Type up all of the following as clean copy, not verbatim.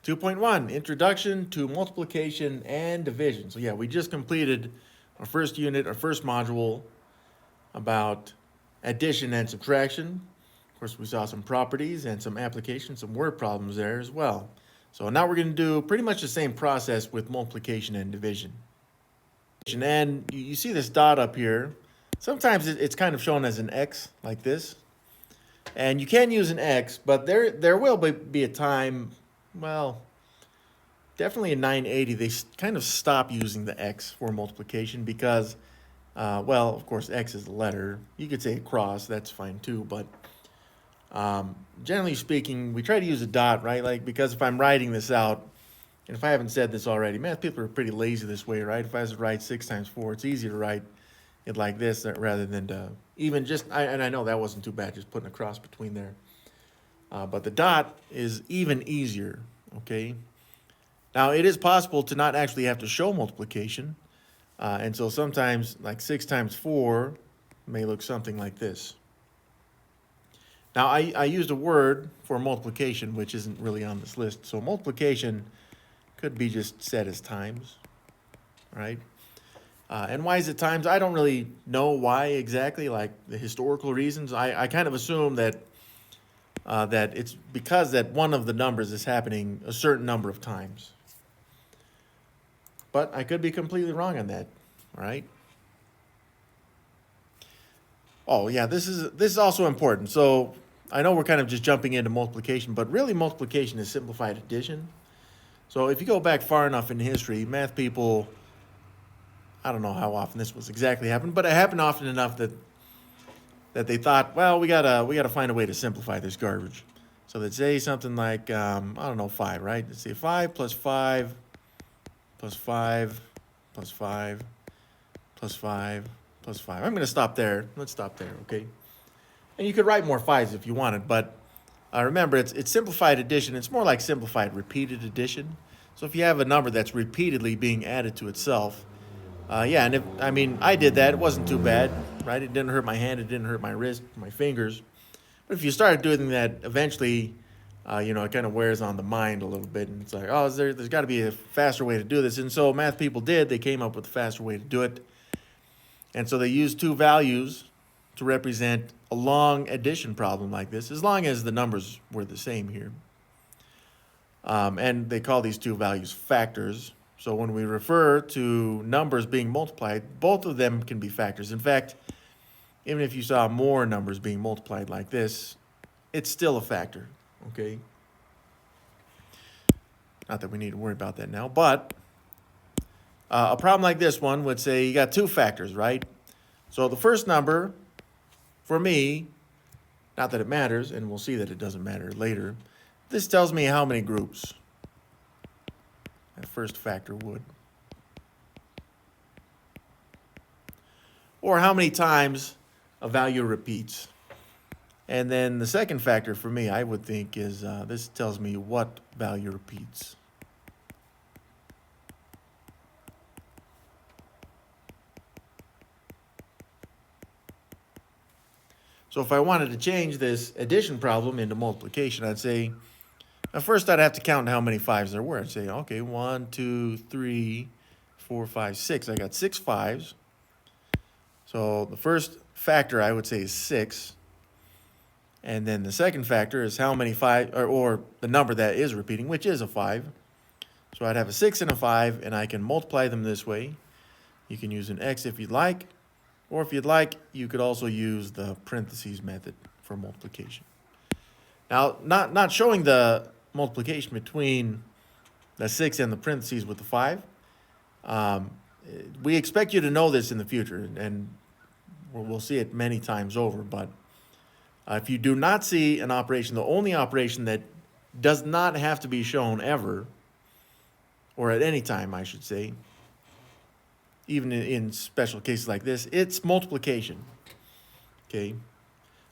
2.1, Introduction to Multiplication and Division. So yeah, we just completed our first unit, our first module about addition and subtraction. Of course, we saw some properties and some applications, some word problems there as well. So now we're going to do pretty much the same process with multiplication and division. And you see this dot up here. Sometimes it's kind of shown as an X like this. And you can use an X, but there will be a time, well, definitely in 980, they kind of stop using the X for multiplication because, well, of course, X is a letter. You could say a cross, that's fine too, but generally speaking, we try to use a dot, right? Like, because if I'm writing this out, and if I haven't said this already, math people are pretty lazy this way, right? If I was to write 6 times 4, it's easier to write it like this rather than to even just, and I know that wasn't too bad, just putting a cross between there. But the dot is even easier, okay? Now, it is possible to not actually have to show multiplication. And so sometimes, like 6 times 4 may look something like this. Now, I used a word for multiplication, which isn't really on this list. So multiplication could be just said as times, right? And why is it times? I don't really know why exactly, like the historical reasons. I kind of assume that that it's because that one of the numbers is happening a certain number of times. But I could be completely wrong on that, right? Oh yeah, this is also important. So I know we're kind of just jumping into multiplication, but really multiplication is simplified addition. So if you go back far enough in history, math people, I don't know how often this was exactly happened, but it happened often enough that they thought, well, we gotta find a way to simplify this garbage. So they'd say something like, I don't know, 5, right? Let's say 5 plus 5 plus 5 plus 5 plus 5 plus 5. I'm going to stop there. Let's stop there, okay? And you could write more 5s if you wanted, but remember, it's simplified addition. It's more like simplified repeated addition. So if you have a number that's repeatedly being added to itself, yeah, and I did that. It wasn't too bad, right? It didn't hurt my hand. It didn't hurt my wrist, my fingers. But if you start doing that, eventually, it kind of wears on the mind a little bit. And it's like, oh, there's got to be a faster way to do this. And so math people did. They came up with a faster way to do it. And so they used two values to represent a long addition problem like this, as long as the numbers were the same here. And they call these two values factors. So when we refer to numbers being multiplied, both of them can be factors. In fact, even if you saw more numbers being multiplied like this, it's still a factor, okay? Not that we need to worry about that now, but a problem like this one would say you got two factors, right? So the first number, for me, not that it matters, and we'll see that it doesn't matter later, this tells me how many groups that first factor would. Or how many times a value repeats. And then the second factor for me, I would think, is this tells me what value repeats. So if I wanted to change this addition problem into multiplication, I'd say, at first I'd have to count how many 5s there were. I'd say, okay, 1, 2, 3, 4, 5, 6. I got 6 5s. So the first factor I would say is 6. And then the second factor is how many 5, or the number that is repeating, which is a 5. So I'd have a 6 and a 5, and I can multiply them this way. You can use an X if you'd like. Or if you'd like, you could also use the parentheses method for multiplication. Now, not showing the multiplication between the 6 and the parentheses with the 5. We expect you to know this in the future, and we'll see it many times over. But if you do not see an operation, the only operation that does not have to be shown ever, or at any time, I should say, even in special cases like this, it's multiplication, okay?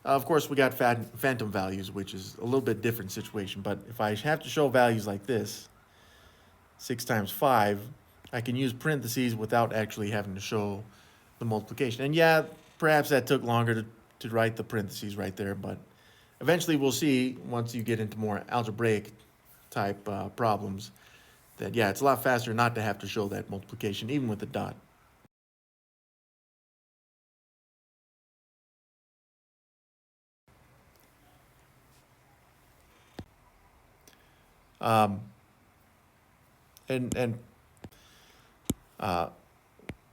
Of course, we got phantom values, which is a little bit different situation, but if I have to show values like this, 6 times 5, I can use parentheses without actually having to show the multiplication. And yeah, perhaps that took longer to write the parentheses right there, but eventually we'll see, once you get into more algebraic type problems, that yeah, it's a lot faster not to have to show that multiplication, even with the dot. Um, and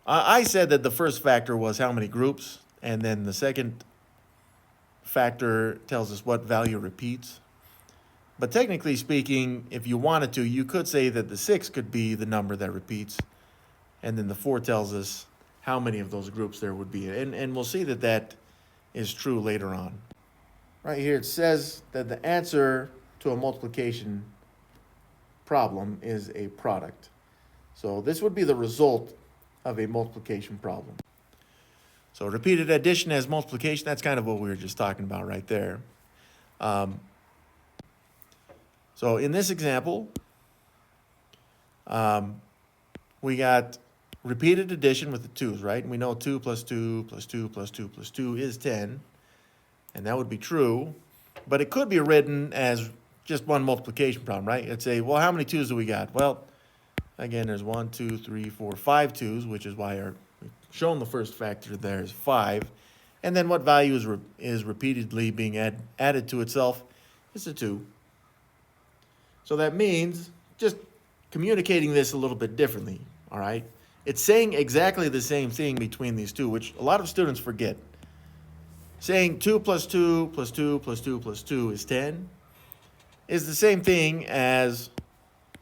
I said that the first factor was how many groups, and then the second factor tells us what value repeats. But technically speaking, if you wanted to, you could say that the 6 could be the number that repeats, and then the 4 tells us how many of those groups there would be. And we'll see that that is true later on. Right here it says that the answer to a multiplication problem is a product. So this would be the result of a multiplication problem. So repeated addition as multiplication, that's kind of what we were just talking about right there. So in this example, we got repeated addition with the 2's, right? And we know 2 plus 2 plus 2 plus 2 plus 2 is 10. And that would be true. But it could be written as just one multiplication problem, right? It'd say, well, how many 2's do we got? Well, again, there's 1, 2, 3, 4, 5 2's, which is why we've shown the first factor there is 5. And then what value is repeatedly being added to itself? It's a 2. So that means just communicating this a little bit differently, all right? It's saying exactly the same thing between these two, which a lot of students forget. Saying 2 plus 2 plus 2 plus 2 plus 2 is 10 is the same thing as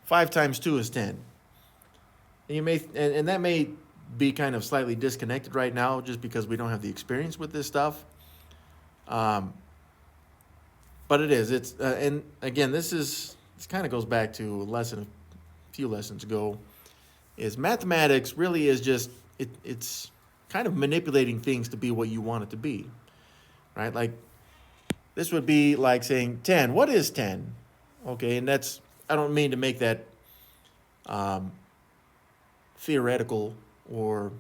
5 times 2 is 10. And that may be kind of slightly disconnected right now just because we don't have the experience with this stuff. But it is. And again, this kind of goes back to a few lessons ago, is mathematics really is just, it's kind of manipulating things to be what you want it to be, right? Like, this would be like saying 10. What is 10? Okay, and I don't mean to make that theoretical or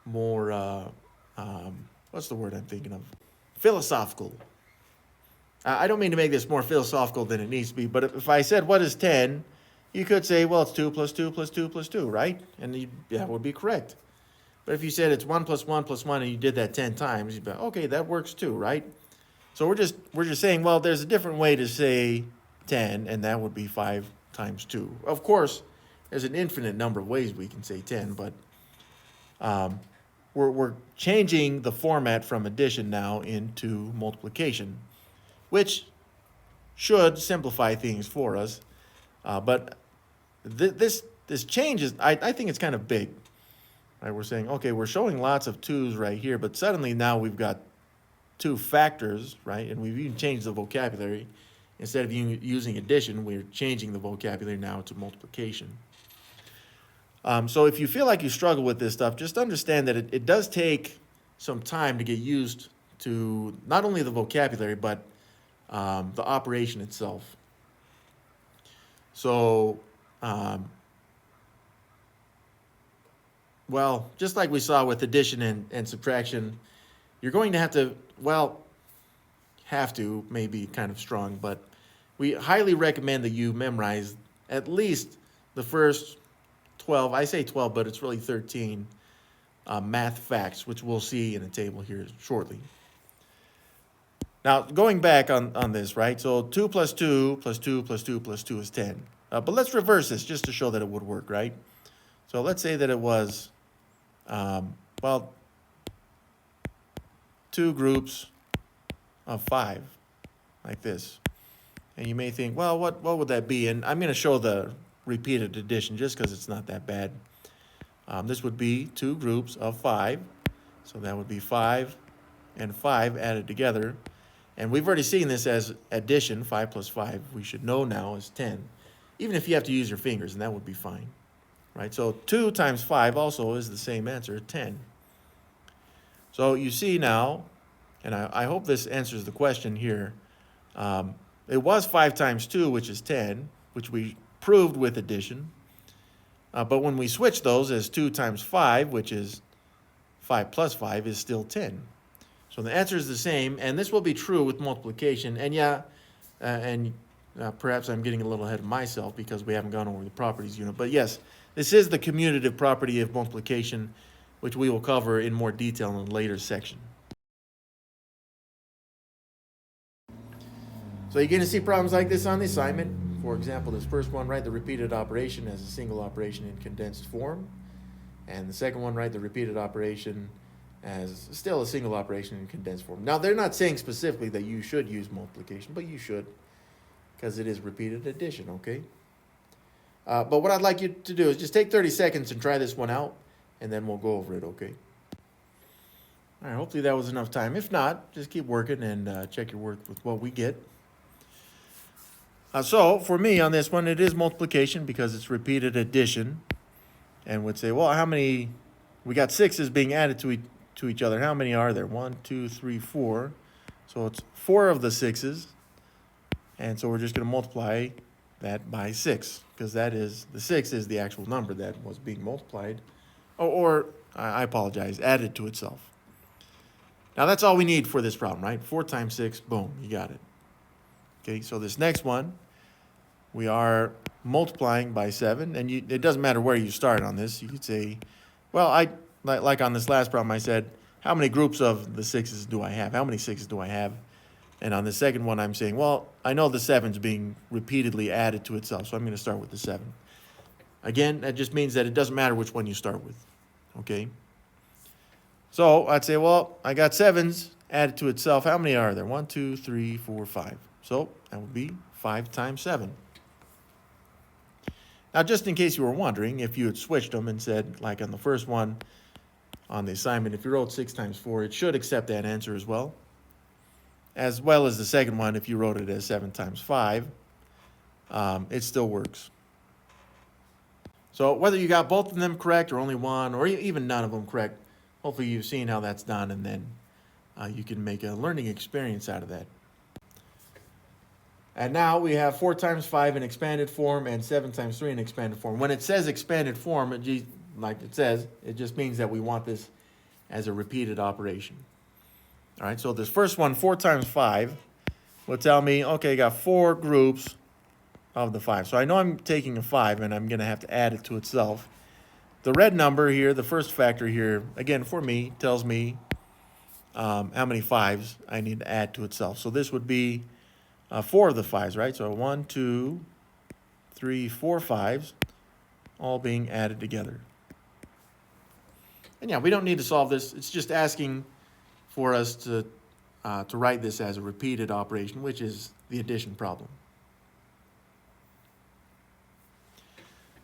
more, what's the word I'm thinking of? Philosophical. I don't mean to make this more philosophical than it needs to be, but if I said, what is 10? You could say, well, it's 2 plus 2 plus 2 plus 2, right? And that would be correct. But if you said it's 1 plus 1 plus 1 and you did that 10 times, you'd be, okay, that works too, right? So we're just saying, well, there's a different way to say 10, and that would be 5 times 2. Of course, there's an infinite number of ways we can say 10, but we're changing the format from addition now into multiplication, which should simplify things for us. But this change is, I think it's kind of big. Right? We're saying, okay, we're showing lots of 2's right here, but suddenly now we've got 2 factors, right? And we've even changed the vocabulary. Instead of using addition, we're changing the vocabulary now to multiplication. So if you feel like you struggle with this stuff, just understand that it does take some time to get used to not only the vocabulary, but the operation itself. So, well, just like we saw with addition and subtraction, you're going to have to, maybe kind of strong, but we highly recommend that you memorize at least the first 12, I say 12, but it's really 13 math facts, which we'll see in a table here shortly. Now, going back on this, right? So 2 plus 2 plus 2 plus 2 plus 2 is 10. But let's reverse this just to show that it would work, right? So let's say that it was, 2 groups of 5, like this. And you may think, well, what would that be? And I'm going to show the repeated addition just because it's not that bad. This would be 2 groups of 5. So that would be 5 and 5 added together. And we've already seen this as addition. 5 plus 5, we should know now, is 10. Even if you have to use your fingers, and that would be fine. Right? So 2 times 5 also is the same answer, 10. So you see now, and I hope this answers the question here. It was 5 times 2, which is 10, which we proved with addition. But when we switch those as 2 times 5, which is 5 plus 5, is still 10. So the answer is the same, and this will be true with multiplication. And and Perhaps I'm getting a little ahead of myself because we haven't gone over the properties unit. But yes, this is the commutative property of multiplication, which we will cover in more detail in a later section. So you're going to see problems like this on the assignment. For example, this first one, write the repeated operation as a single operation in condensed form. And the second one, write the repeated operation as still a single operation in condensed form. Now, they're not saying specifically that you should use multiplication, but you should, because it is repeated addition, okay? But what I'd like you to do is just take 30 seconds and try this one out, and then we'll go over it, okay? All right, hopefully that was enough time. If not, just keep working and check your work with what we get. So for me on this one, it is multiplication because it's repeated addition. And would say, well, how many, we got sixes being added to each other. How many are there? 1, 2, 3, 4. So it's 4 of the sixes. And so we're just going to multiply that by 6 because that is, the 6 is the actual number that was being multiplied. Or I apologize, added to itself. Now that's all we need for this problem, right? 4 times 6, boom, you got it. Okay, so this next one, we are multiplying by 7, and it doesn't matter where you start on this. You could say, well, like on this last problem, I said, how many groups of the 6s do I have? How many 6s do I have? And on the second one, I'm saying, well, I know the 7's being repeatedly added to itself, so I'm going to start with the 7. Again, that just means that it doesn't matter which one you start with, okay? So I'd say, well, I got 7's added to itself. How many are there? 1, 2, 3, 4, 5. So that would be 5 times 7. Now, just in case you were wondering, if you had switched them and said, like on the first one on the assignment, if you wrote 6 times 4, it should accept that answer as well as the second one, if you wrote it as 7 times 5, it still works. So whether you got both of them correct or only one or even none of them correct, hopefully you've seen how that's done, and then you can make a learning experience out of that. And now we have 4 times 5 in expanded form and 7 times 3 in expanded form. When it says expanded form, like it says, it just means that we want this as a repeated operation. All right, so this first one, 4 times 5, will tell me, okay, I got 4 groups of the 5. So I know I'm taking a 5, and I'm going to have to add it to itself. The red number here, the first factor here, again, for me, tells me how many 5s I need to add to itself. So this would be 4 of the 5s, right? So 1, 2, 3, 4 5s, all being added together. And yeah, we don't need to solve this. It's just asking for us to write this as a repeated operation, which is the addition problem.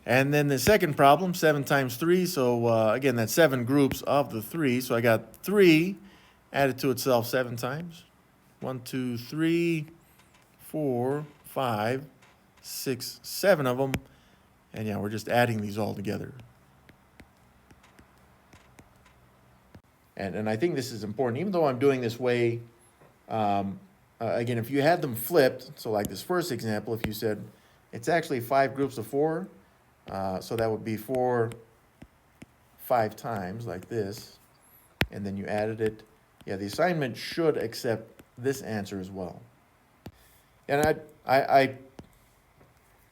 And then the second problem, 7 times 3. So again, that's 7 groups of the 3. So I got 3 added to itself 7 times. 1, 2, 3, 4, 5, 6, 7 of them. And yeah, we're just adding these all together. And I think this is important, even though I'm doing this way, again, if you had them flipped, so like this first example, if you said it's actually 5 groups of 4, so that would be 4 5 times like this, and then you added it. Yeah, the assignment should accept this answer as well. And I'm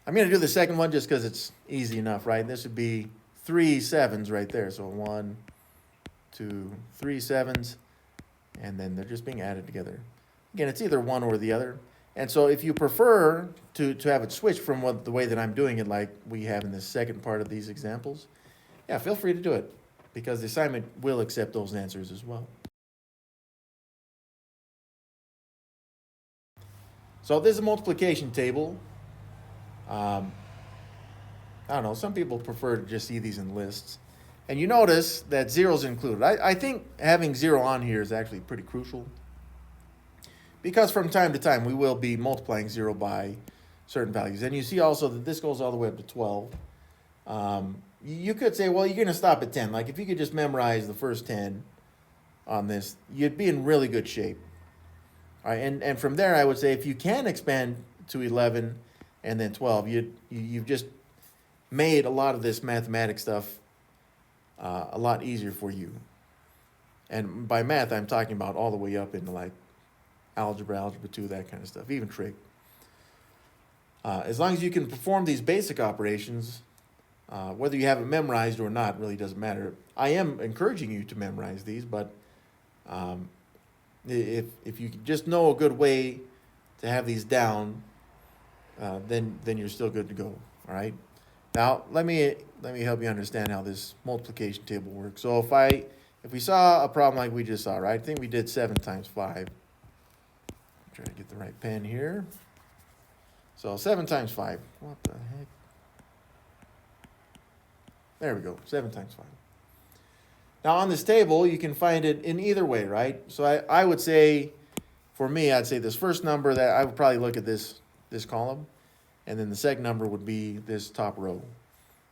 going to do the second one just because it's easy enough, right? This would be 3 7s right there. So 1, 2, 3 7s, and then they're just being added together. Again, it's either one or the other. And so if you prefer to have it switch from the way that I'm doing it, like we have in the second part of these examples, yeah, feel free to do it, because the assignment will accept those answers as well. So this is a multiplication table. I don't know, some people prefer to just see these in lists. And you notice that zeros included. I think having 0 on here is actually pretty crucial, because from time to time we will be multiplying 0 by certain values. And you see also that this goes all the way up to 12. You could say, well, you're going to stop at 10. Like if you could just memorize the first 10 on this, you'd be in really good shape. All right, and from there, I would say if you can expand to 11 and then 12, you've just made a lot of this mathematics stuff a lot easier for you. And by math, I'm talking about all the way up into like algebra, algebra 2, that kind of stuff, even trig. As long as you can perform these basic operations, whether you have it memorized or not really doesn't matter. I am encouraging you to memorize these, but um, if you just know a good way to have these down, then you're still good to go. All right. Now let me help you understand how this multiplication table works. So if we saw a problem like we just saw, right? I think we did 7 times 5. Try to get the right pen here. So 7 times 5. What the heck? There we go. 7 times 5. Now on this table, you can find it in either way, right? So I would say, for me, I'd say this first number, that I would probably look at this column, and then the second number would be this top row.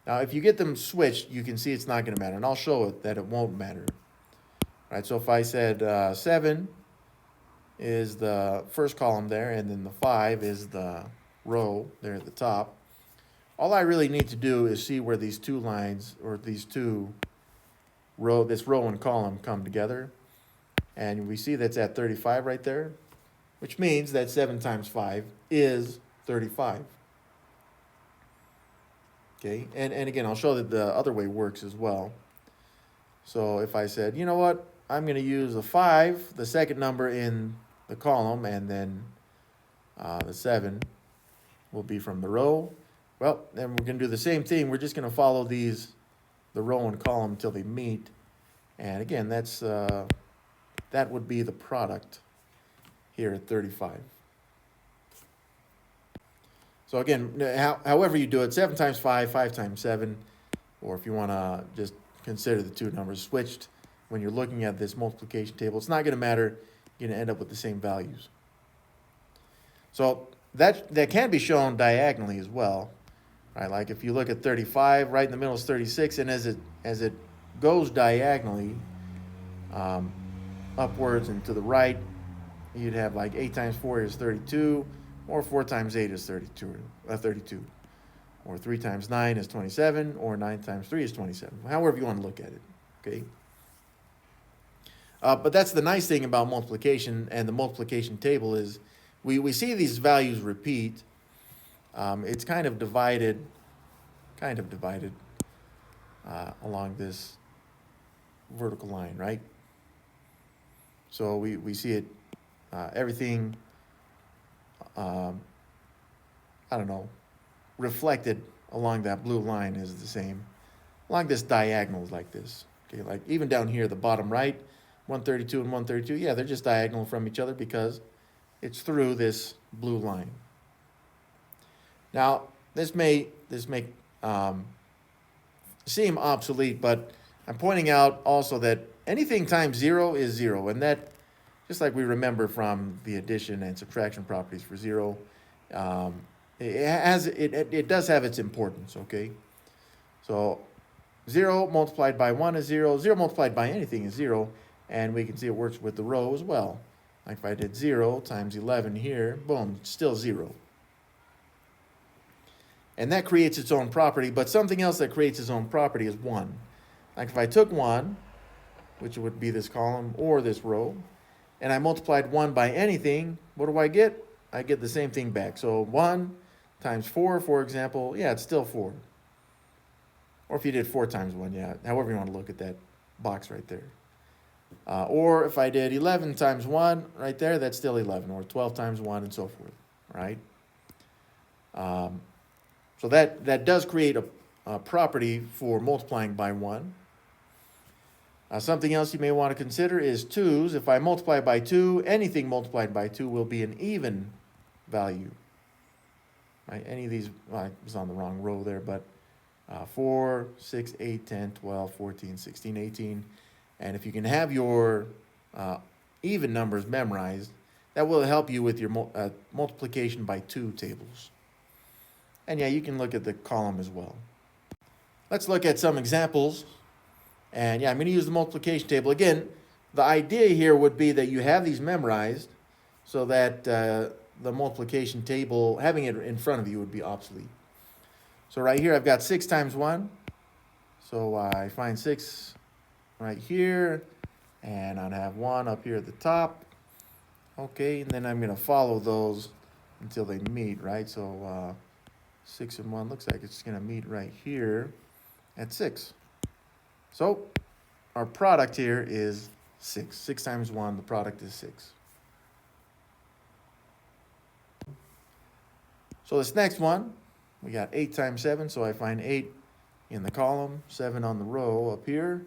Now, if you get them switched, you can see it's not going to matter, and I'll show it that it won't matter. All right, so if I said 7 is the first column there, and then the 5 is the row there at the top, all I really need to do is see where these two lines, or these two this row and column come together, and we see that's at 35 right there, which means that 7 times 5 is 35. Okay, and again, I'll show that the other way works as well. So if I said, you know what, I'm going to use the 5, the second number in the column, and then the 7 will be from the row. Well, then we're going to do the same thing. We're just going to follow the row and column until they meet. And again, that would be the product here at 35. So again, however you do it, 7 times 5, 5 times 7, or if you want to just consider the two numbers switched when you're looking at this multiplication table, it's not going to matter. You're going to end up with the same values. So that can be shown diagonally as well. Right, like if you look at 35, right in the middle is 36, and as it goes diagonally, upwards and to the right, you'd have like 8 times 4 is 32, or 4 times 8 is 32, or 3 times 9 is 27, or 9 times 3 is 27, however you want to look at it, okay? But that's the nice thing about multiplication and the multiplication table is we see these values repeat. It's kind of divided along this vertical line, right? So we see it, everything, I don't know, reflected along that blue line is the same. Along this diagonal like this, okay? Like even down here, the bottom right, 132 and 132, yeah, they're just diagonal from each other because it's through this blue line. Now, this may seem obsolete, but I'm pointing out also that anything times 0 is 0, and that, just like we remember from the addition and subtraction properties for 0, it does have its importance, okay? So 0 multiplied by 1 is 0, 0 multiplied by anything is 0, and we can see it works with the row as well. Like if I did 0 times 11 here, boom, it's still 0. And that creates its own property, but something else that creates its own property is 1. Like if I took 1, which would be this column or this row, and I multiplied 1 by anything, what do I get? I get the same thing back. So 1 times 4, for example, yeah, it's still 4. Or if you did 4 times 1, yeah, however you want to look at that box right there. Or if I did 11 times 1 right there, that's still 11, or 12 times 1 and so forth, right? So that does create a property for multiplying by 1. Something else you may want to consider is 2's. If I multiply by 2, anything multiplied by 2 will be an even value. Right? Any of these, well, I was on the wrong row there, but 4, 6, 8, 10, 12, 14, 16, 18. And if you can have your even numbers memorized, that will help you with your multiplication by 2 tables. And yeah, you can look at the column as well. Let's look at some examples. And yeah, I'm going to use the multiplication table. Again, the idea here would be that you have these memorized so that the multiplication table, having it in front of you, would be obsolete. So right here, I've got 6 times 1. So I find 6 right here, and I'd have 1 up here at the top. Okay, and then I'm going to follow those until they meet, right? So 6 and 1 looks like it's going to meet right here at 6. So our product here is 6. 6 times 1, the product is 6. So this next one, we got 8 times 7, so I find 8 in the column, 7 on the row up here,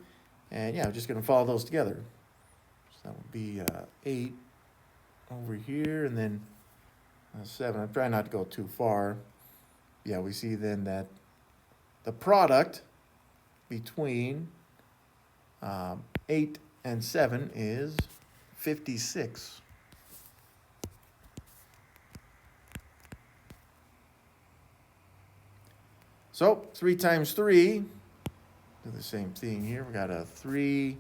and yeah, I'm just going to follow those together. So that would be 8 over here, and then 7. I'm trying not to go too far. Yeah, we see then that the product between 8 and 7 is 56. So 3 times 3, do the same thing here. We got a 3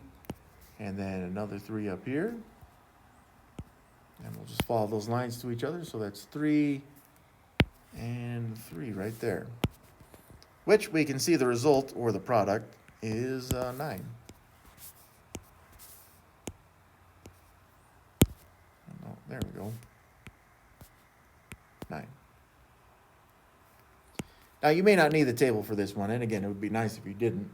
and then another 3 up here. And we'll just follow those lines to each other. So that's 3 and 3 right there. Which we can see the result, or the product, is 9. Oh, there we go. 9. Now, you may not need the table for this one, and again, it would be nice if you didn't.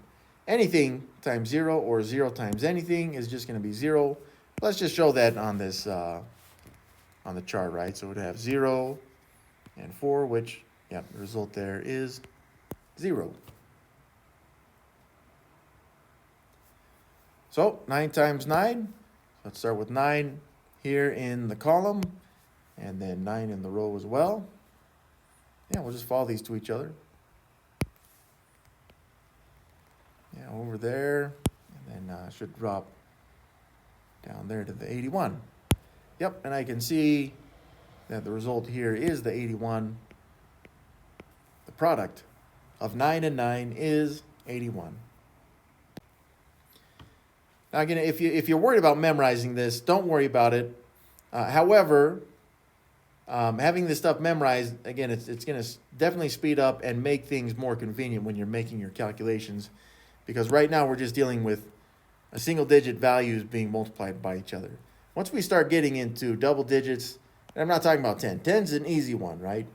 Anything times 0 or 0 times anything is just going to be 0. Let's just show that on this on the chart, right? So it would have 0 and 4, which, yeah, the result there is 0. So 9 times 9, let's start with 9 here in the column, and then 9 in the row as well. Yeah, we'll just follow these to each other. Yeah, over there, and then should drop down there to the 81. Yep, and I can see that the result here is the 81. The product of 9 and 9 is 81. Now again, if you're worried about memorizing this, don't worry about it. However, having this stuff memorized, again, it's going to definitely speed up and make things more convenient when you're making your calculations, because right now we're just dealing with a single digit values being multiplied by each other. Once we start getting into double digits, and I'm not talking about 10. 10's an easy one, right?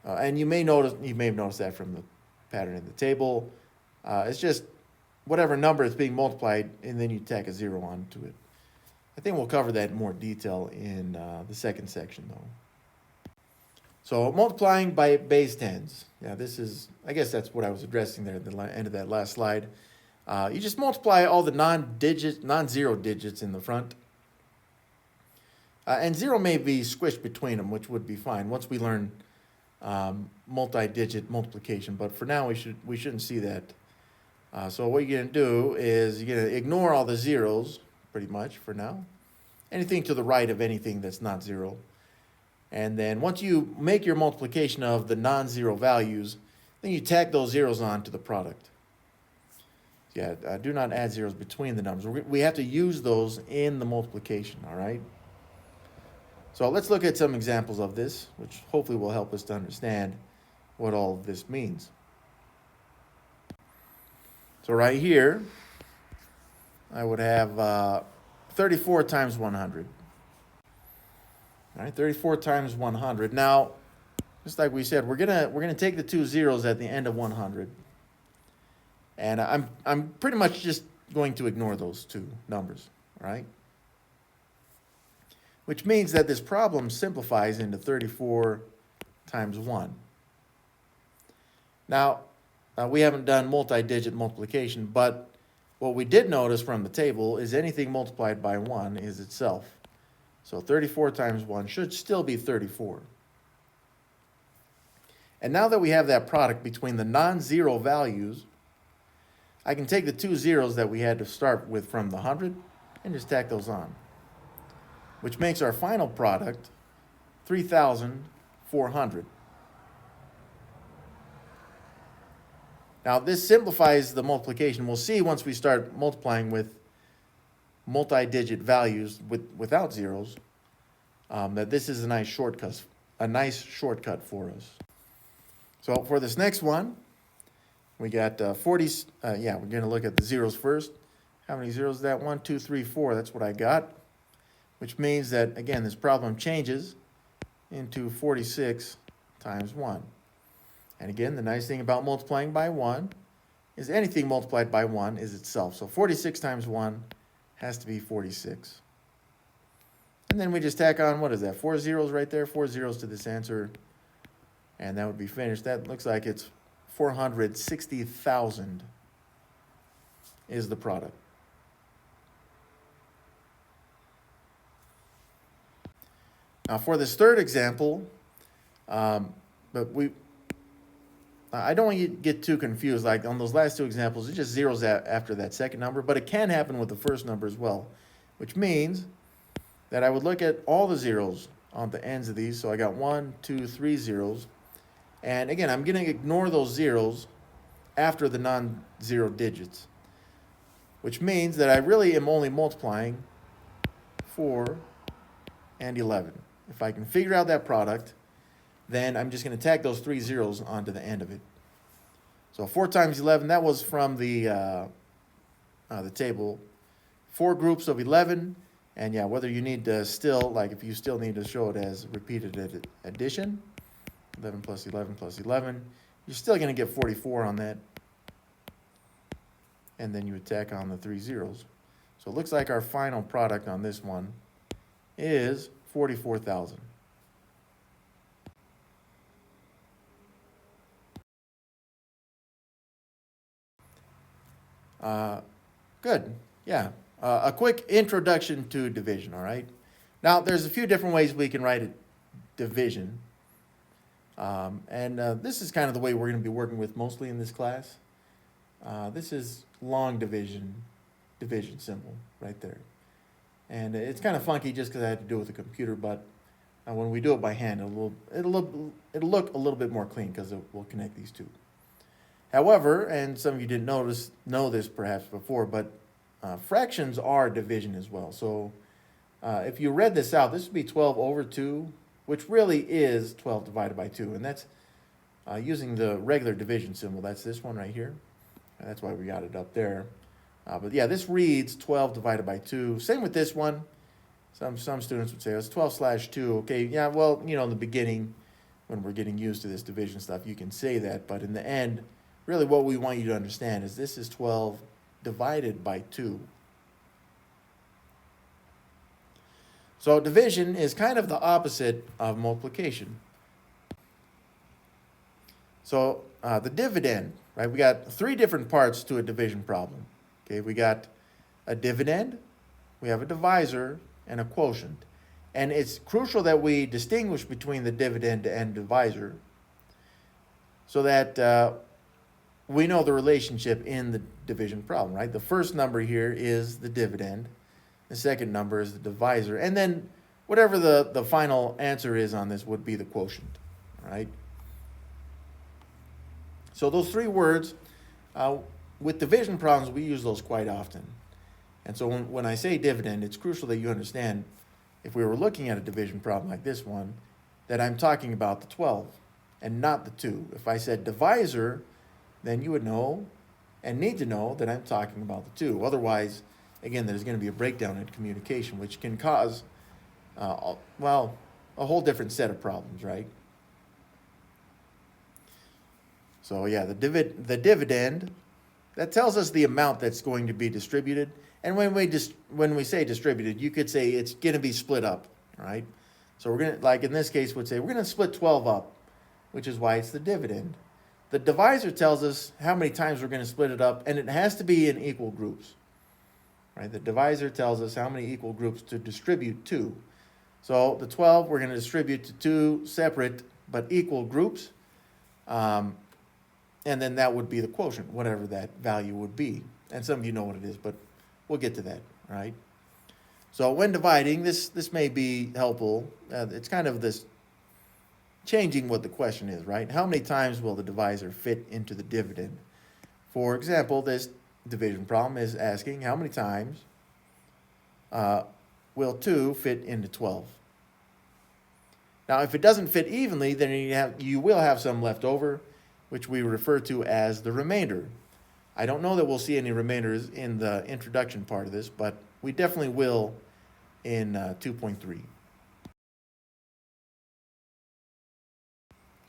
And you may have noticed that from the pattern in the table. It's just whatever number is being multiplied, and then you tack a 0 onto it. I think we'll cover that in more detail in the second section, though. So multiplying by base 10s. Yeah, this is, I guess that's what I was addressing there at the end of that last slide. You just multiply all the non-zero digits in the front. And 0 may be squished between them, which would be fine once we learn multi-digit multiplication. But for now, we shouldn't see that. So what you're going to do is you're going to ignore all the zeros, pretty much, for now. Anything to the right of anything that's not 0. And then once you make your multiplication of the non-zero values, then you tack those zeros on to the product. Yeah, do not add zeros between the numbers. We have to use those in the multiplication, all right? So let's look at some examples of this, which hopefully will help us to understand what all of this means. So right here, I would have 34 times 100. All right, 34 times 100. Now, just like we said, we're gonna take the 2 zeros at the end of 100, and I'm pretty much just going to ignore those 2 numbers, all right? Which means that this problem simplifies into 34 times 1. Now, we haven't done multi-digit multiplication, but what we did notice from the table is anything multiplied by 1 is itself. So 34 times 1 should still be 34. And now that we have that product between the non-zero values, I can take the 2 zeros that we had to start with from the 100 and just tack those on, which makes our final product 3,400. Now, this simplifies the multiplication. We'll see once we start multiplying with multi-digit values without zeros, that this is a nice shortcut for us. So for this next one, we got 40. Yeah, we're going to look at the zeros first. How many zeros is that? 1, 2, 3, 4. That's what I got, which means that, again, this problem changes into 46 times 1. And again, the nice thing about multiplying by 1 is anything multiplied by 1 is itself. So 46 times 1 has to be 46. And then we just tack on, what is that, 4 zeros right there? 4 zeros to this answer, and that would be finished. That looks like it's 460,000 is the product. Now for this third example, I don't want you to get too confused. Like on those last two examples, it just zeros after that second number, but it can happen with the first number as well, which means that I would look at all the zeros on the ends of these. So I got 1, 2, 3 zeros. And again, I'm going to ignore those zeros after the non-zero digits, which means that I really am only multiplying 4 and 11. If I can figure out that product, then I'm just going to tack those 3 zeros onto the end of it. So 4 times 11, that was from the table. 4 groups of 11, and yeah, whether you need to still, like if you still need to show it as repeated addition, 11 plus 11 plus 11, you're still going to get 44 on that. And then you would tack on the 3 zeros. So it looks like our final product on this one is 44,000. Good, yeah. A quick introduction to division, all right? Now, there's a few different ways we can write a division. This is kind of the way we're going to be working with mostly in this class. This is long division symbol right there. And it's kind of funky just because I had to do it with a computer, but when we do it by hand, it'll look a little bit more clean because it will connect these two. However, and some of you didn't know this perhaps before, but fractions are division as well. So if you read this out, this would be 12 over 2, which really is 12 divided by 2. And that's using the regular division symbol. That's this one right here. And that's why we got it up there. But yeah, this reads 12 divided by 2. Same with this one. Some students would say, oh, it's 12/2. Okay, yeah, well, you know, in the beginning, when we're getting used to this division stuff, you can say that. But in the end, really what we want you to understand is this is 12 divided by 2. So division is kind of the opposite of multiplication. So the dividend, right? We got 3 different parts to a division problem. Okay, we got a dividend, we have a divisor, and a quotient. And it's crucial that we distinguish between the dividend and divisor so that we know the relationship in the division problem, right? The first number here is the dividend. The second number is the divisor. And then whatever the final answer is on this would be the quotient, right? So those 3 words, with division problems, we use those quite often. And so when I say dividend, it's crucial that you understand, if we were looking at a division problem like this one, that I'm talking about the 12 and not the 2. If I said divisor, then you would know and need to know that I'm talking about the 2. Otherwise, again, there's going to be a breakdown in communication, which can cause, well, a whole different set of problems, right? So yeah, the dividend, that tells us the amount that's going to be distributed. And when we say distributed, you could say it's going to be split up, right? So we're going to, like in this case, we'd say we're going to split 12 up, which is why it's the dividend. The divisor tells us how many times we're going to split it up, and it has to be in equal groups, right? The divisor tells us how many equal groups to distribute to. So the 12 we're going to distribute to 2 separate but equal groups, and then that would be the quotient, whatever that value would be. And some of you know what it is, but we'll get to that, right? So when dividing, this may be helpful. It's kind of this changing what the question is, right? How many times will the divisor fit into the dividend? For example, this division problem is asking how many times will 2 fit into 12? Now, if it doesn't fit evenly, then you will have some left over, which we refer to as the remainder. I don't know that we'll see any remainders in the introduction part of this, but we definitely will in 2.3.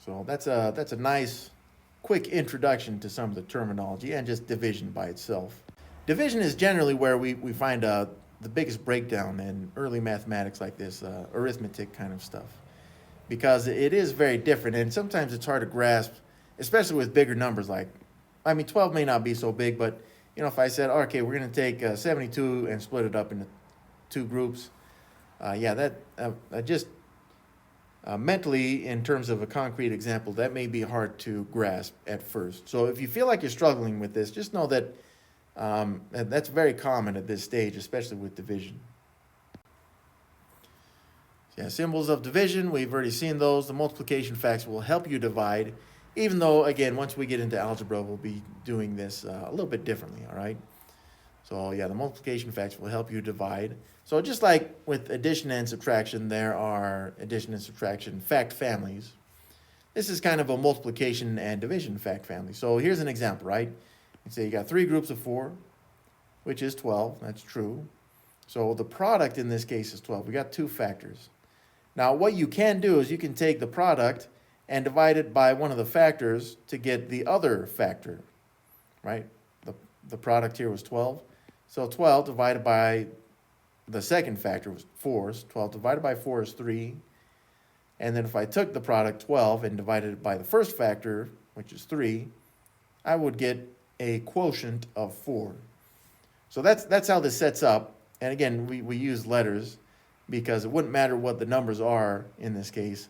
So that's a nice quick introduction to some of the terminology and just division by itself. Division is generally where we find the biggest breakdown in early mathematics like this, arithmetic kind of stuff, because it is very different, and sometimes it's hard to grasp, especially with bigger numbers. Like, I mean, 12 may not be so big, but you know, if I said, okay, we're going to take 72 and split it up into two groups, yeah, that just mentally, in terms of a concrete example, that may be hard to grasp at first. So if you feel like you're struggling with this, just know that that's very common at this stage, especially with division. Yeah, symbols of division, we've already seen those. The multiplication facts will help you divide, even though, again, once we get into algebra, we'll be doing this a little bit differently, all right? So yeah, the multiplication facts will help you divide. So just like with addition and subtraction, there are addition and subtraction fact families. This is kind of a multiplication and division fact family. So here's an example, right? You say you got 3 groups of 4, which is 12. That's true. So the product in this case is 12. We got 2 factors. Now what you can do is you can take the product and divide it by one of the factors to get the other factor, right? The product here was 12. So 12 divided by the second factor was 4. So 12 divided by 4 is 3. And then if I took the product 12 and divided it by the first factor, which is 3, I would get a quotient of 4. So that's how this sets up. And again, we use letters because it wouldn't matter what the numbers are in this case.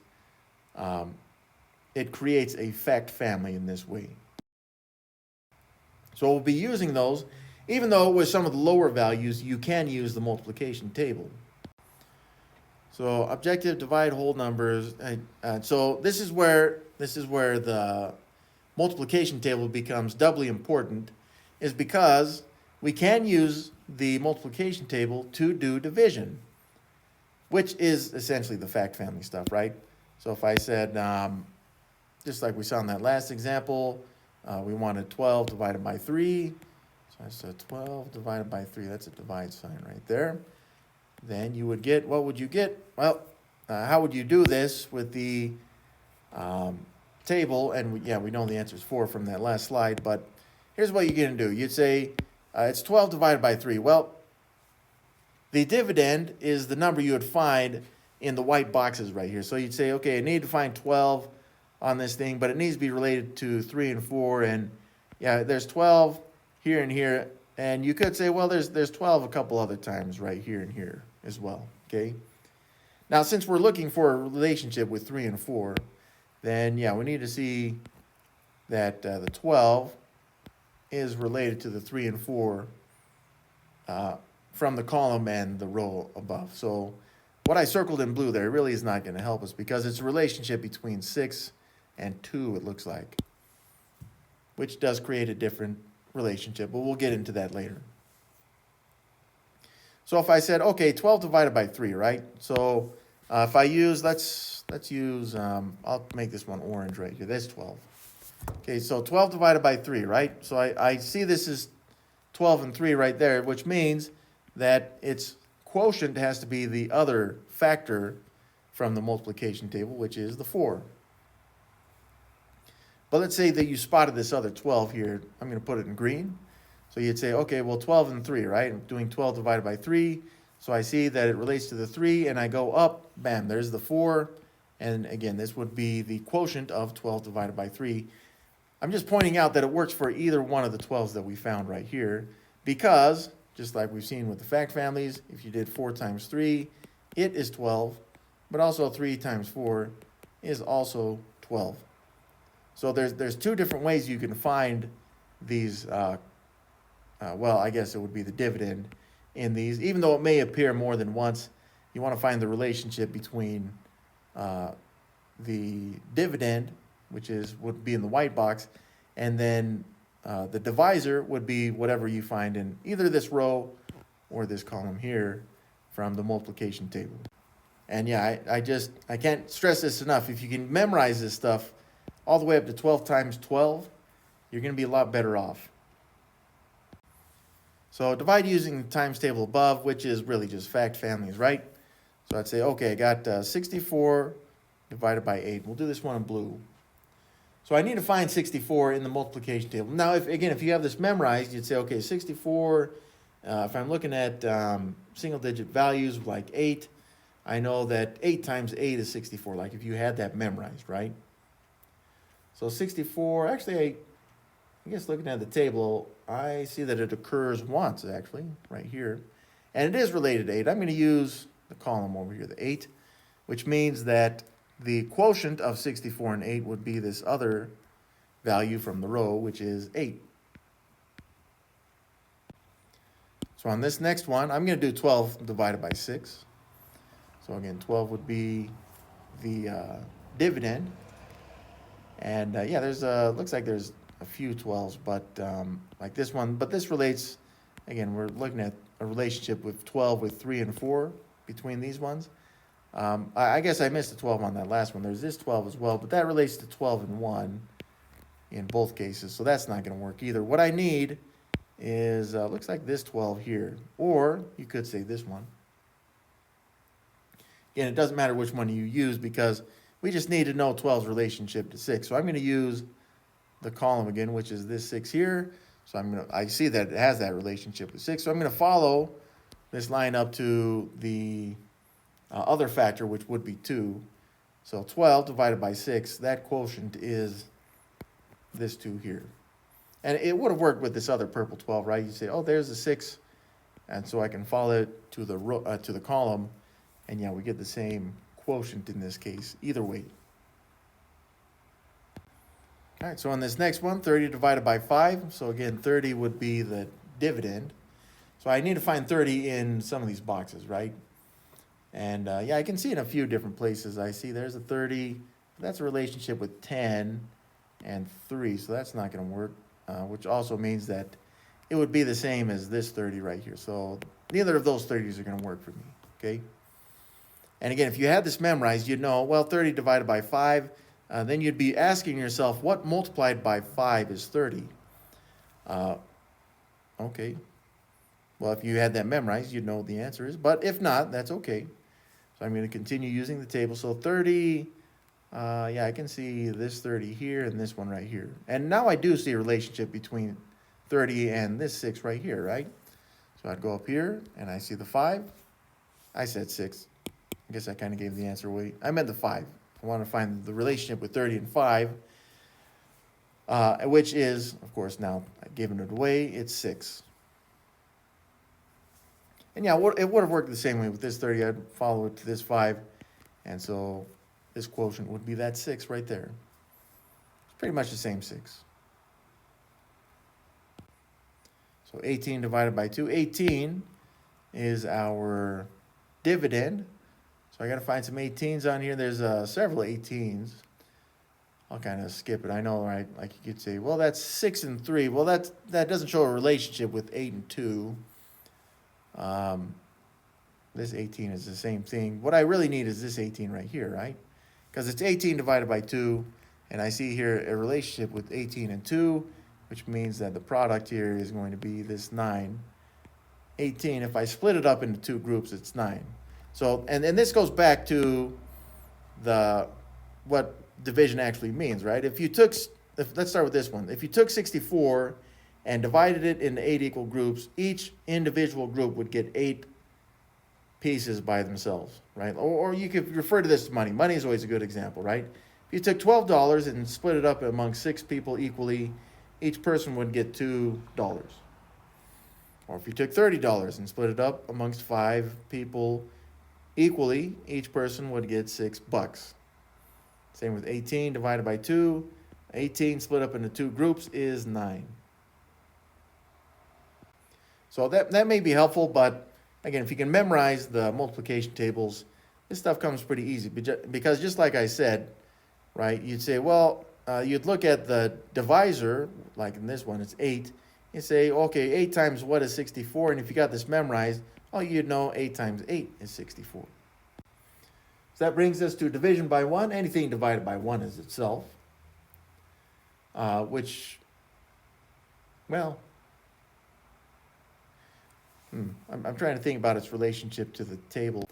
It creates a fact family in this way. So we'll be using those, even though with some of the lower values, you can use the multiplication table. So objective, divide whole numbers. So this is where the multiplication table becomes doubly important, is because we can use the multiplication table to do division, which is essentially the fact family stuff, right? So if I said, just like we saw in that last example, we wanted 12 divided by 3. So I said 12 divided by 3. That's a divide sign right there. Then you would get, what would you get? Well, how would you do this with the table? And we know the answer is 4 from that last slide, but here's what you're going to do. You'd say it's 12 divided by 3. Well, the dividend is the number you would find in the white boxes right here. So you'd say, okay, I need to find 12 on this thing, but it needs to be related to 3 and 4. And yeah, there's 12 here and here. And you could say, well, there's 12 a couple other times right here and here as well, okay? Now, since we're looking for a relationship with 3 and 4, then yeah, we need to see that the 12 is related to the 3 and 4 from the column and the row above. So what I circled in blue there really is not going to help us because it's a relationship between 6 and 2, it looks like, which does create a different relationship, but we'll get into that later. So if I said, okay, 12 divided by 3, right? So if I use, let's use, I'll make this one orange right here. That's 12. Okay, so 12 divided by 3, right? So I see this is 12 and 3 right there, which means that its quotient has to be the other factor from the multiplication table, which is the 4. But let's say that you spotted this other 12 here. I'm going to put it in green. So you'd say, okay, well, 12 and 3, right? I'm doing 12 divided by 3. So I see that it relates to the 3, and I go up, bam, there's the 4. And again, this would be the quotient of 12 divided by 3. I'm just pointing out that it works for either one of the 12s that we found right here, because, just like we've seen with the fact families, if you did 4 times 3, it is 12, but also 3 times 4 is also 12. So there's 2 different ways you can find these, well, I guess it would be the dividend in these. Even though it may appear more than once, you want to find the relationship between the dividend, which would be in the white box, and then the divisor would be whatever you find in either this row or this column here from the multiplication table. And yeah, I can't stress this enough. If you can memorize this stuff all the way up to 12 times 12, you're going to be a lot better off. So divide using the times table above, which is really just fact families, right? So I'd say, okay, I got 64 divided by 8. We'll do this one in blue. So I need to find 64 in the multiplication table. Now, if you have this memorized, you'd say, okay, 64, if I'm looking at single digit values like 8, I know that 8 times 8 is 64, like if you had that memorized, right? So 64, actually, I guess looking at the table, I see that it occurs once, actually, right here. And it is related to 8. I'm going to use the column over here, the 8, which means that the quotient of 64 and 8 would be this other value from the row, which is 8. So on this next one, I'm going to do 12 divided by 6. So again, 12 would be the dividend. And yeah, there's looks like there's a few 12s, but like this one. But this relates, again, we're looking at a relationship with 12 with 3 and 4 between these ones. I guess I missed the 12 on that last one. There's this 12 as well, but that relates to 12 and 1 in both cases, so that's not going to work either. What I need is, looks like this 12 here, or you could say this one. Again, it doesn't matter which one you use because we just need to know 12's relationship to 6. So I'm going to use the column again, which is this 6 here. So I see that it has that relationship with 6. So I'm going to follow this line up to the other factor, which would be 2. So 12 divided by 6, that quotient is this 2 here. And it would have worked with this other purple 12, right? You say, oh, there's a 6. And so I can follow it to the column. And yeah, we get the same quotient in this case, either way. All right, so on this next one, 30 divided by 5. So again, 30 would be the dividend. So I need to find 30 in some of these boxes, right? And yeah, I can see in a few different places. I see there's a 30. That's a relationship with 10 and 3, so that's not going to work, which also means that it would be the same as this 30 right here. So neither of those 30s are going to work for me, okay? And again, if you had this memorized, you'd know, well, 30 divided by 5, then you'd be asking yourself, what multiplied by 5 is 30? Okay. Well, if you had that memorized, you'd know what the answer is. But if not, that's okay. So I'm going to continue using the table. So 30, yeah, I can see this 30 here and this one right here. And now I do see a relationship between 30 and this 6 right here, right? So I'd go up here and I see the 5. I said 6. I guess I kind of gave the answer away. I meant the 5. I want to find the relationship with 30 and 5, which is, of course, now I've given it away, it's 6. And yeah, it would have worked the same way with this 30. I'd follow it to this 5. And so this quotient would be that 6 right there. It's pretty much the same 6. So 18 divided by 2. 18 is our dividend. So I got to find some 18s on here. There's several 18s. I'll kind of skip it. I know, right? Like you could say, well, that's 6 and 3. Well, that doesn't show a relationship with 8 and 2. This 18 is the same thing. What I really need is this 18 right here, right? Because it's 18 divided by 2, and I see here a relationship with 18 and 2, which means that the product here is going to be this 9. 18, if I split it up into 2 groups, it's 9. So, and this goes back to what division actually means, right? Let's start with this one. If you took 64 and divided it into 8 equal groups, each individual group would get 8 pieces by themselves, right? Or you could refer to this as money. Money is always a good example, right? If you took $12 and split it up among 6 people equally, each person would get $2. Or if you took $30 and split it up amongst 5 people equally, each person would get $6. Same with 18 divided by 2. 18 split up into 2 groups is 9. So that may be helpful, but again, if you can memorize the multiplication tables, this stuff comes pretty easy. Because just like I said, right, you'd say, well, you'd look at the divisor, like in this one, it's 8. You say, okay, 8 times what is 64? And if you got this memorized, oh, you'd know 8 times 8 is 64. So that brings us to division by 1. Anything divided by 1 is itself. Which, well, I'm trying to think about its relationship to the table.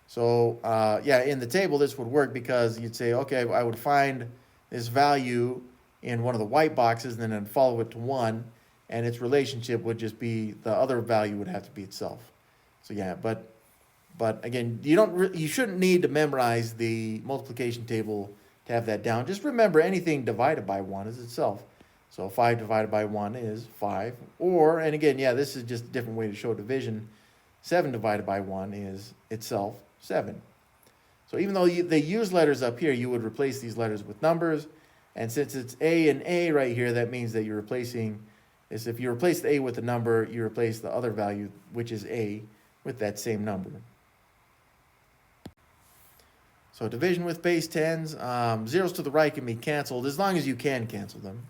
So, yeah, in the table, this would work because you'd say, okay, I would find this value in one of the white boxes and then I'd follow it to 1, and its relationship would just be the other value would have to be itself. So yeah, but again, you shouldn't need to memorize the multiplication table to have that down. Just remember anything divided by 1 is itself. So 5 divided by 1 is 5. Or, and again, yeah, this is just a different way to show division. 7 divided by 1 is itself 7. So even though they use letters up here, you would replace these letters with numbers. And since it's A and A right here, that means that you're replacing is if you replace the A with a number, you replace the other value, which is A, with that same number. So division with base 10s, zeros to the right can be canceled as long as you can cancel them.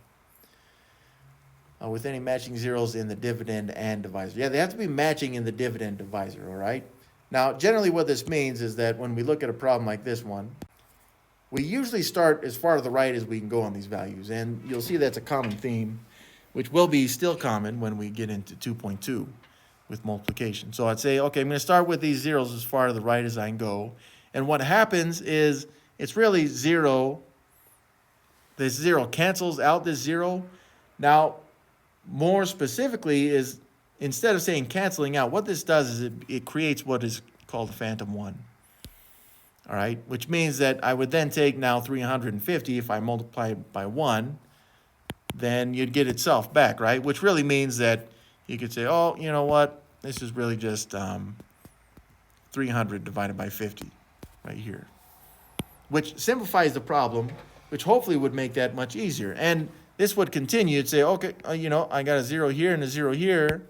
With any matching zeros in the dividend and divisor. Yeah, they have to be matching in the dividend divisor, all right? Now, generally what this means is that when we look at a problem like this one, we usually start as far to the right as we can go on these values. And you'll see that's a common theme, which will be still common when we get into 2.2 with multiplication. So I'd say, okay, I'm going to start with these zeros as far to the right as I can go. And what happens is it's really 0. This 0 cancels out this 0. Now, more specifically is instead of saying canceling out, what this does is it creates what is called a phantom 1. All right, which means that I would then take now 350, if I multiply it by 1, then you'd get itself back, right? Which really means that you could say, oh, you know what? This is really just 300 divided by 50 right here, which simplifies the problem, which hopefully would make that much easier. And this would continue to say, okay, you know, I got a 0 here and a 0 here.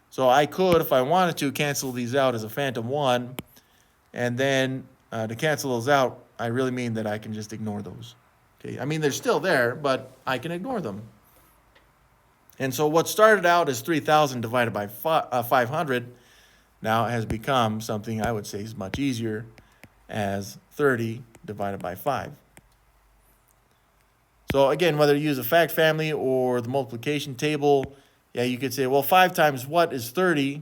So I could, if I wanted to, cancel these out as a phantom 1. And then to cancel those out, I really mean that I can just ignore those. Okay, I mean, they're still there, but I can ignore them. And so what started out as 3,000 divided by 500 now has become something I would say is much easier as 30 divided by 5. So again, whether you use a fact family or the multiplication table, yeah, you could say, well, 5 times what is 30?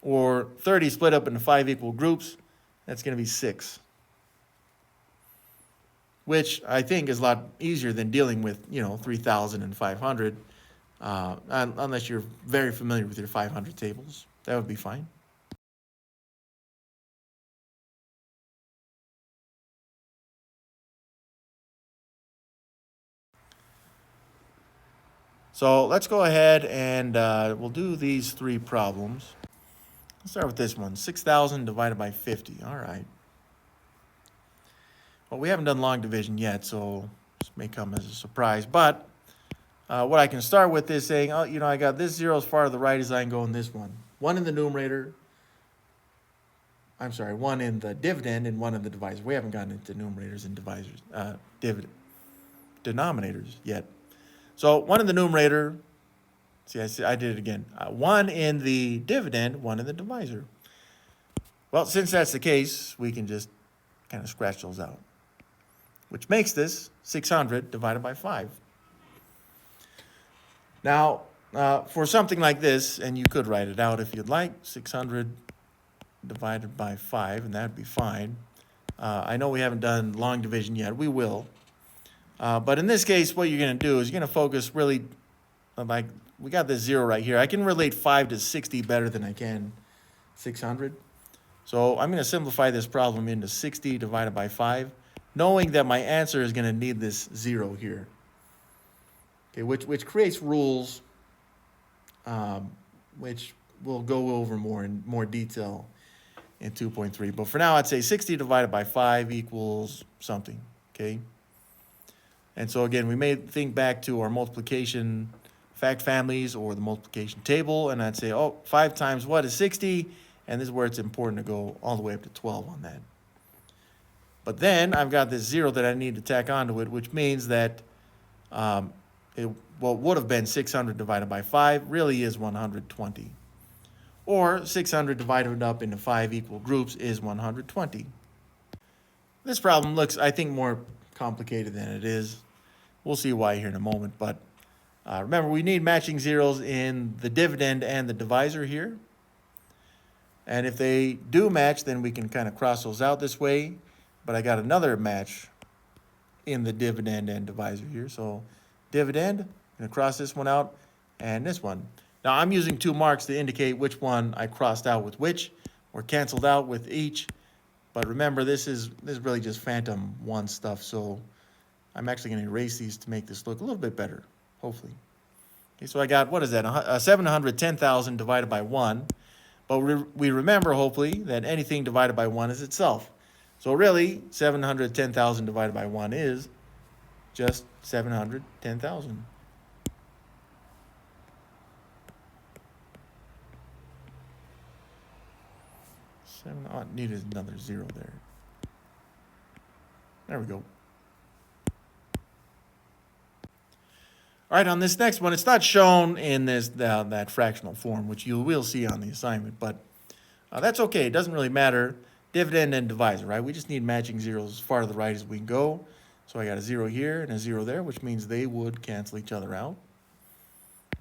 Or 30 split up into 5 equal groups, that's going to be 6. Which I think is a lot easier than dealing with, 3,500, unless you're very familiar with your 500 tables. That would be fine. So let's go ahead and we'll do these 3 problems. Let's start with this one, 6,000 divided by 50. All right. Well, we haven't done long division yet, so this may come as a surprise. But what I can start with is saying, oh, I got this 0 as far to the right as I can go in this one. 1 in the numerator. I'm sorry, 1 in the dividend and 1 in the divisor. We haven't gotten into numerators and divisors, denominators yet. So 1 in the numerator. See, I did it again. 1 in the dividend, 1 in the divisor. Well, since that's the case, we can just kind of scratch those out, which makes this 600 divided by 5. Now, for something like this, and you could write it out if you'd like, 600 divided by 5, and that'd be fine. I know we haven't done long division yet. We will. But in this case, what you're going to do is you're going to focus really, like, we got this 0 right here. I can relate 5 to 60 better than I can 600. So I'm going to simplify this problem into 60 divided by 5, knowing that my answer is going to need this 0 here. Okay, which creates rules, which we'll go over in more detail in 2.3. But for now, I'd say 60 divided by 5 equals something, okay? And so again, we may think back to our multiplication fact families or the multiplication table, and I'd say, oh, 5 times what is 60? And this is where it's important to go all the way up to 12 on that. But then I've got this 0 that I need to tack onto it, which means that what would have been 600 divided by 5 really is 120. Or 600 divided up into 5 equal groups is 120. This problem looks, I think, more complicated than it is. We'll see why here in a moment. But remember, we need matching zeros in the dividend and the divisor here. And if they do match, then we can kind of cross those out this way. But I got another match in the dividend and divisor here. So dividend, I'm going to cross this one out and this one. Now I'm using 2 marks to indicate which one I crossed out with which or canceled out with each. But remember, this is really just phantom 1 stuff. So I'm actually going to erase these to make this look a little bit better, hopefully. Okay, so I got, what is that, 710,000 divided by 1. But we remember, hopefully, that anything divided by 1 is itself. So really, 710,000 divided by 1 is just 710,000. Oh, needed another 0 there. There we go. All right, on this next one, it's not shown in this that fractional form, which you will see on the assignment, but that's okay. It doesn't really matter. Dividend and divisor, right? We just need matching zeros as far to the right as we can go. So I got a 0 here and a 0 there, which means they would cancel each other out.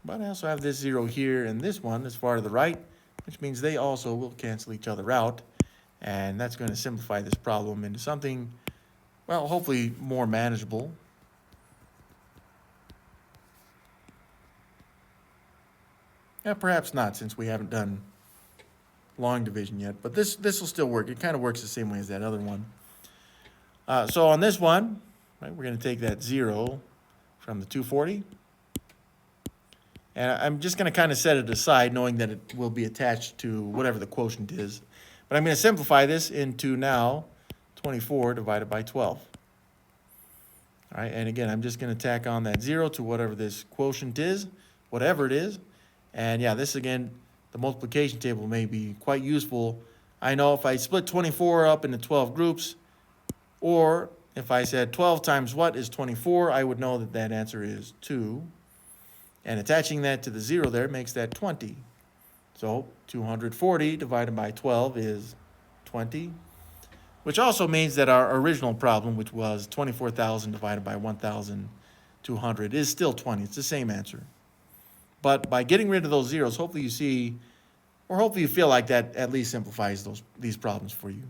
But I also have this 0 here and this one as far to the right, which means they also will cancel each other out. And that's going to simplify this problem into something, well, hopefully more manageable. Yeah, perhaps not, since we haven't done long division yet, but this will still work. It kind of works the same way as that other one. So on this one, right, we're going to take that 0 from the 240. And I'm just going to kind of set it aside, knowing that it will be attached to whatever the quotient is. But I'm going to simplify this into now 24 divided by 12. All right, and again, I'm just going to tack on that 0 to whatever this quotient is, whatever it is. And yeah, this again, the multiplication table may be quite useful. I know if I split 24 up into 12 groups, or if I said 12 times what is 24, I would know that that answer is 2. And attaching that to the 0 there makes that 20. So 240 divided by 12 is 20, which also means that our original problem, which was 24,000 divided by 1,200, is still 20. It's the same answer. But by getting rid of those zeros, hopefully you see, or hopefully you feel like that at least simplifies these problems for you.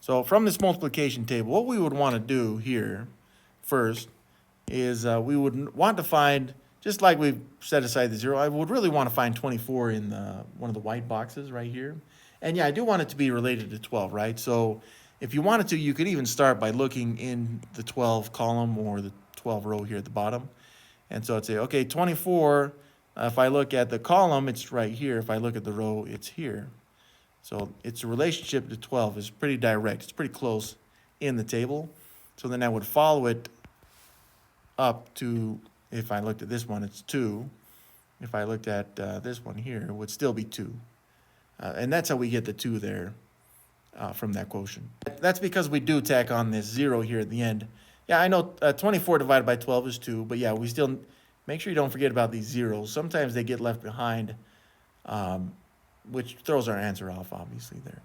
So from this multiplication table, what we would want to do here first is we would want to find, just like we've set aside the 0, I would really want to find 24 in one of the white boxes right here. And yeah, I do want it to be related to 12, right? So if you wanted to, you could even start by looking in the 12 column or the 12 row here at the bottom. And so I'd say, okay, 24, if I look at the column, it's right here. If I look at the row, it's here. So its relationship to 12 is pretty direct. It's pretty close in the table. So then I would follow it up to, if I looked at this one, it's 2. If I looked at this one here, it would still be 2. And that's how we get the 2 there. From that quotient. That's because we do tack on this 0 here at the end. Yeah, I know 24 divided by 12 is 2, but yeah, we still make sure you don't forget about these zeros. Sometimes they get left behind, which throws our answer off, obviously, there.